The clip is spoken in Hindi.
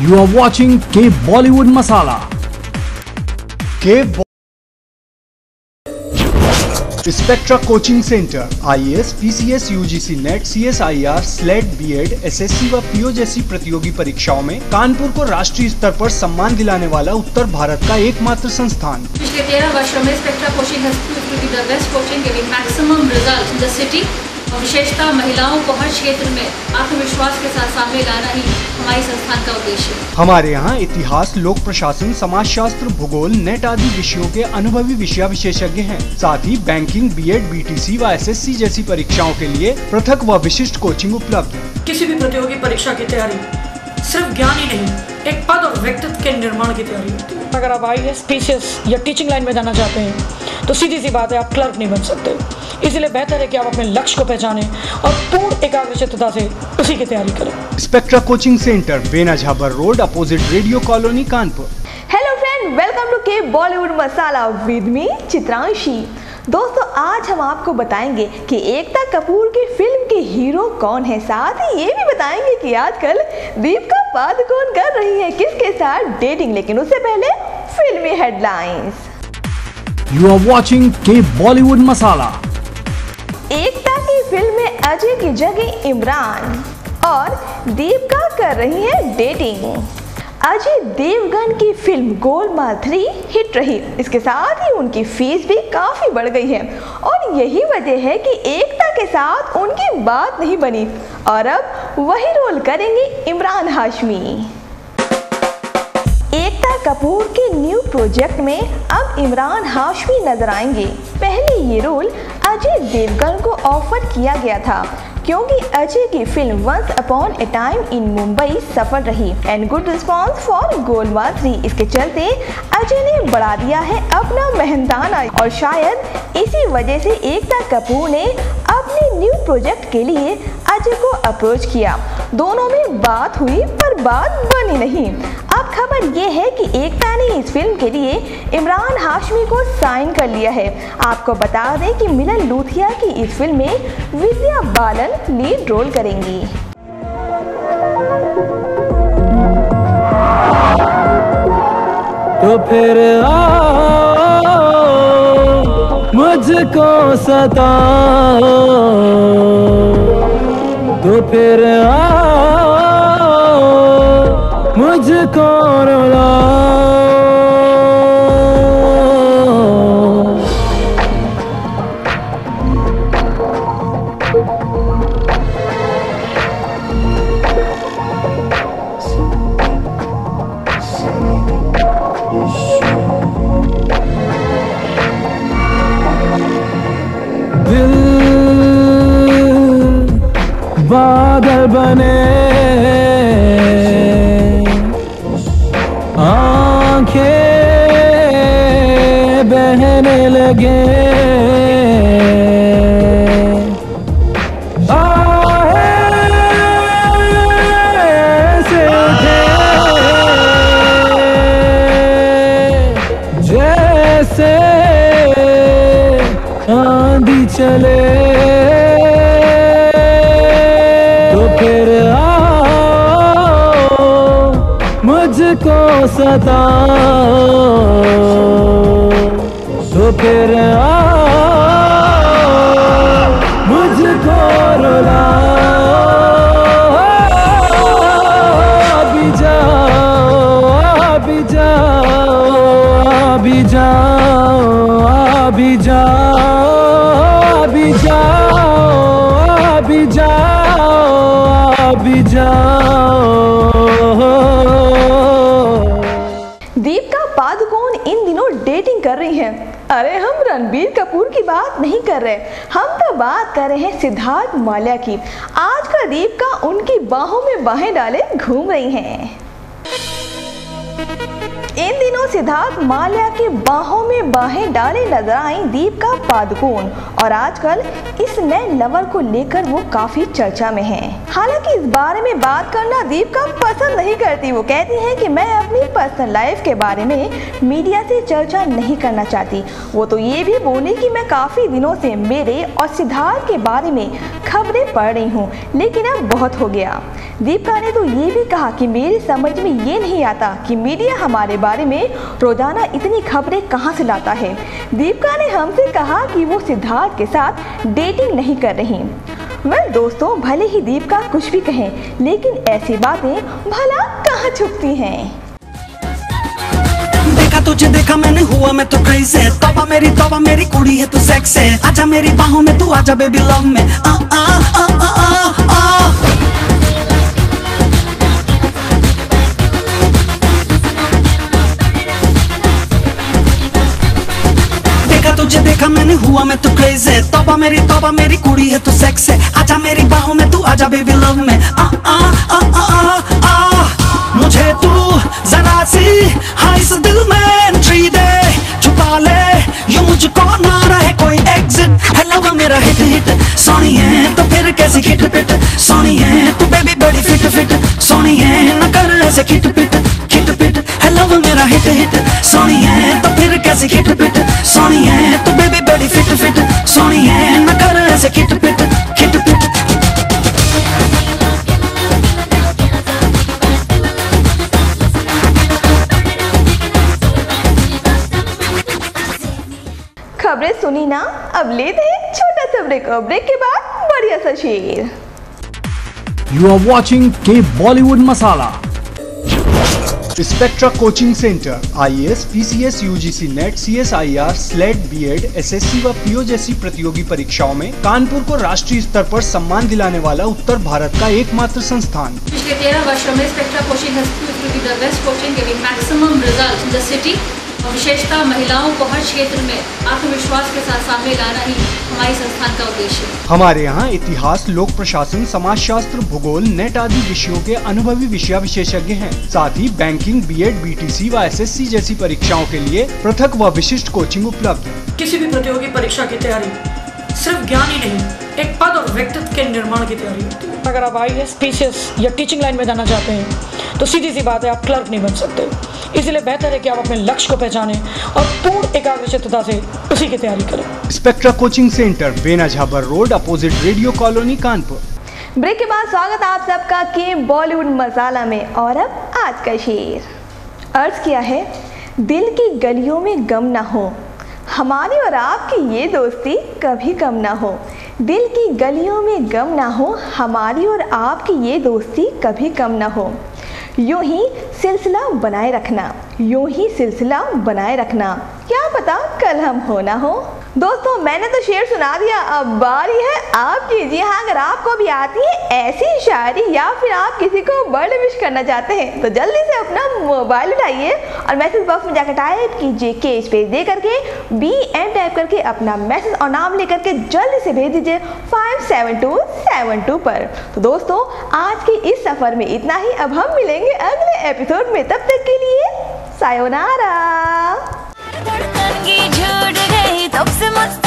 You are watching K Bollywood Masala. Spectra coaching centre IAS, PCS, UGC net, CSIR, SLET, BEd, SSC व PO जैसी प्रतियोगी परीक्षाओं में कानपुर को राष्ट्रीय स्तर पर सम्मान दिलाने वाला उत्तर भारत का एकमात्र संस्थान। पिछले 13 वर्षों में Spectra coaching has proved to be the best coaching giving maximum result in the city। और विशेषता महिलाओं को हर क्षेत्र में आत्मविश्वास के साथ सामने लाना ही हमारी संस्थान का उद्देश्य है। हमारे यहाँ इतिहास, लोक प्रशासन, समाजशास्त्र, भूगोल, नेट आदि विषयों के अनुभवी विषय विशेषज्ञ हैं। साथ ही बैंकिंग, BEd, BTC व SSC जैसी परीक्षाओं के लिए पृथक व विशिष्ट कोचिंग उपलब्ध है। किसी भी प्रतियोगी परीक्षा की तैयारी सिर्फ ज्ञान ही नहीं, एक पद और व्यक्तित्व के निर्माण की तैयारी होती है। अगर आप IAS, PCS या टीचिंग लाइन में जाना चाहते हैं तो सीधी सी बात है, आप क्लर्क नहीं बन सकते। इसलिए बेहतर है कि आप अपने लक्ष्य को पहचानें और पूर्ण एकाग्रचित्तता से उसी की तैयारी करें। Spectra coaching centre, Benajhabar road, opposite radio colony, Kanpur. Hello friend, welcome to K Bollywood masala with me Chitranshi. दोस्तों, आज हम आपको बताएंगे कि एकता कपूर की फिल्म के हीरो कौन है। साथ ही ये भी बताएंगे कि आजकल दीपिका पादुकोण कर रही है किसके साथ डेटिंग। लेकिन उससे पहले फिल्मी headlines. You are watching K Bollywood Masala. एकता की फिल्म में अजय की जगह इमरान और दीपिका कर रही है डेटिंग। अजय देवगन की फिल्म गोलमाल 3 हिट रही, इसके साथ ही उनकी फीस भी काफी बढ़ गई है और यही वजह है कि एकता के साथ उनकी बात नहीं बनी और अब वही रोल करेंगे इमरान हाशमी। एकता कपूर के न्यू प्रोजेक्ट में अब इमरान हाशमी नजर आएंगे। पहले ये रोल अजय देवगन को ऑफर किया गया था क्योंकि अजय की film once upon a time in Mumbai सफल रही and good response for Golmaal 3। इसके चलते अजय ने बढ़ा दिया है अपना मेहनताना और शायद इसी वजह से एकता कपूर ने अपने न्यू प्रोजेक्ट के लिए अजय को अप्रोच किया। दोनों में बात हुई पर बात बनी नहीं। अब खबर ये है कि एकता ने इस फिल्म के लिए इमरान हाशमी को साइन कर लिया है। आपको बता दें कि मिलन लूथिया की इस फिल्म में विद्या बालन लीड रोल करेंगी। तो फिर मुझको सताओ, तो फिर मुझको रुलाओ। दिल बादल बने, आंखें बहने लगे, से उठे जैसे आंधी चले। तो फिर मुझको सताओ, तो फिर मुझको रुलाओ। अभी जाओ, अभी जाओ, अभी जाओ, अभी जाओ, अभी जाओ, अभी जाओ, अभी जाओ। दीपिका पादुकोण इन दिनों डेटिंग कर रही हैं। अरे हम रणबीर कपूर की बात नहीं कर रहे, हम तो बात कर रहे हैं सिद्धार्थ माल्या की। आजकल दीपिका उनकी बाहों में बाहें डाले घूम रही हैं। इन दिनों तो सिद्धार्थ माल्या की बाहों में बाहें डाले नजर आई दीपिका पादुकोण और आजकल इस नए लवर को लेकर वो काफी चर्चा में हैं। हालांकि इस बारे में बात करना दीपिका पसंद नहीं करती। वो कहती हैं कि मैं अपनी पर्सनल लाइफ के बारे में मीडिया से चर्चा नहीं करना चाहती। वो तो ये भी बोली कि मैं काफी दिनों से मेरे और सिद्धार्थ के बारे में खबरें पढ़ रही हूँ, लेकिन अब बहुत हो गया। दीपिका ने तो ये भी कहा कि मेरी समझ में ये नहीं आता कि मीडिया हमारे बारे में रोजाना इतनी खबरें कहाँ से लाता है। दीपिका ने हमसे कहा कि वो सिद्धार्थ के साथ डेटिंग नहीं कर रही। वेल दोस्तों, भले ही दीपिका कुछ भी कहें, लेकिन ऐसी बातें भला कहाँ छुपती हैं। देखा तुझे देखा मैंने हुआ मैं तो क्रेज़ी, तौबा मेरी कुड़ी है तू सेक्स है, आजा मेरी बाहों में तू आजा बेबी लव में आ आ आ आ आ आ। तुझे देखा मैंने हुआ मैं तो क्रेज़ी, तौबा मेरी कुड़ी है तू सेक्स है, आजा मेरी बाहों में तू आजा बेबी लव में आ आ आ आ आ आ। मुझे तू जरा सी हाँ इस दिल में एंट्री दे, छुपा ले यूं मुझको ना रहे कोई एग्जिट। हेलो मेरा हिट हिट सोनी है तो फिर कैसी खिट पिट, सोनी है तू बेबी बड़ी फिट फिट, सोनी है न कर ऐसे खिट पिट खिट पिट। हेलो मेरा हिट हिट सोनी है तो फिर कैसी खिट पिट, सोनी है तो बेबी बड़ी फिट फिट, सोनी है न कर ऐसे खिट पिट खिट पिट। खबरें सुनी ना, अब लेते हैं छोटा सा ब्रेक और ब्रेक के बाद बढ़िया सा शेर। You are watching K Bollywood Masala. Spectra coaching centre IAS, PCS, UGC net, CSIR, SLET, BEd, SSC व PO जैसी प्रतियोगी परीक्षाओं में कानपुर को राष्ट्रीय स्तर पर सम्मान दिलाने वाला उत्तर भारत का एकमात्र संस्थान। पिछले 13 वर्षों में Spectra coaching has proved to be the best coaching giving maximum result in the city. और विशेषतः महिलाओं को हर क्षेत्र में आत्मविश्वास के साथ सामने लाना ही हमारी संस्थान का उद्देश्य है। हमारे यहाँ इतिहास, लोक प्रशासन, समाजशास्त्र, भूगोल, नेट आदि विषयों के अनुभवी विषय विशेषज्ञ हैं। साथ ही बैंकिंग, BEd, BTC व SSC जैसी परीक्षाओं के लिए पृथक व विशिष्ट कोचिंग उपलब्ध है। किसी भी प्रतियोगी परीक्षा की तैयारी सिर्फ ज्ञान ही नहीं, एक पद और व्यक्तित्व के निर्माण की तैयारी होती है। अगर आप IAS, PCS या टीचिंग लाइन में जाना चाहते हैं तो सीधी सी बात है, आप क्लर्क नहीं बन सकते। इसलिए बेहतर है कि आप अपने लक्ष्य को पहचानें और पूर्ण एकाग्रचित्तता से उसी की तैयारी करें। Spectra coaching centre, Benajhabar road, opposite radio colony, Kanpur. Break के बाद स्वागत आप सबका के बॉलीवुड मसाला में। और अब आज का शेर। अर्ज किया है, दिल की गलियों में गम ना हो, हमारी और आपकी ये दोस्ती कभी कम ना हो। दिल की गलियों में गम ना हो, हमारी और आपकी ये दोस्ती कभी कम ना हो। यूं ही सिलसिला बनाए रखना, यूं ही सिलसिला बनाए रखना, क्या पता कल हम हो ना हो। दोस्तों, मैंने तो शेर सुना दिया, अब बारी है आपकी। जी हाँ, अगर आपको भी आती है ऐसी शायरी या फिर आप किसी को बर्थडे विश करना चाहते हैं तो जल्दी से अपना मोबाइल उठाइए और मैसेज बॉक्स में जाकर टाइप कीजिए के स्पेस दे करके BN टाइप करके अपना मैसेज और नाम लेकर के जल्दी से भेज दीजिए 57272 पर। तो दोस्तों, आज के इस सफर में इतना ही। अब हम मिलेंगे अगले एपिसोड में, तब तक के लिए सायोनारा। धड़कन की छूट गई तब से मस्त